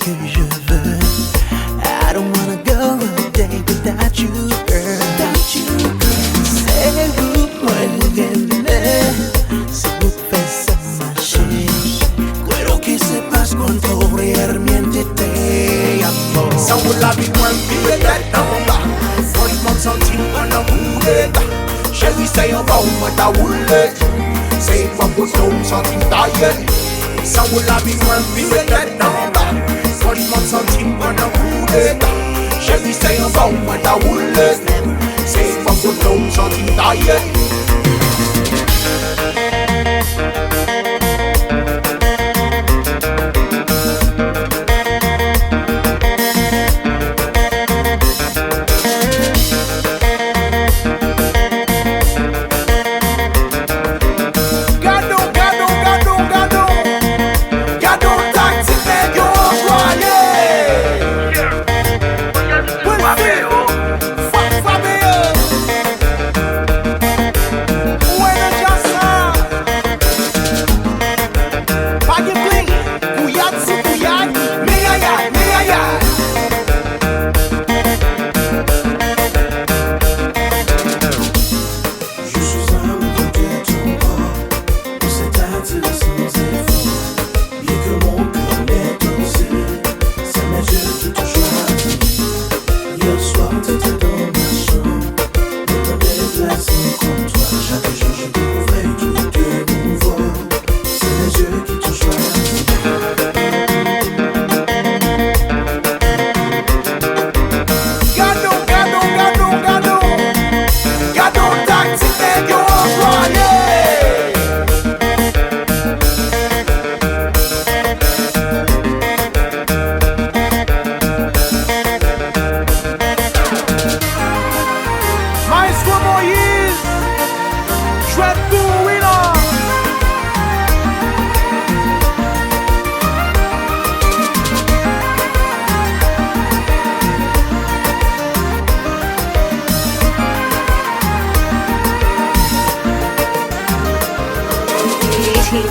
que je veux. I don't wanna go a day without you, girl. Without you, girl. C'est vous, moi, si vous faites ça marcher. Quiero que sepas cuánto realmente te amo. Ça vous la vie, moi, vive là-dedans. Franchement, senti, on a voulu. Chérie, c'est un bon, moi, t'as voulu. C'est pas pour toi, senti, taillé. Ça vous la vie, moi, vive là-dedans. Franchement, senti, on a voulu. Chérie, c'est un bon, moi, t'as voulu. C'est pas pour toi, senti, taillé.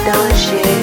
Danger.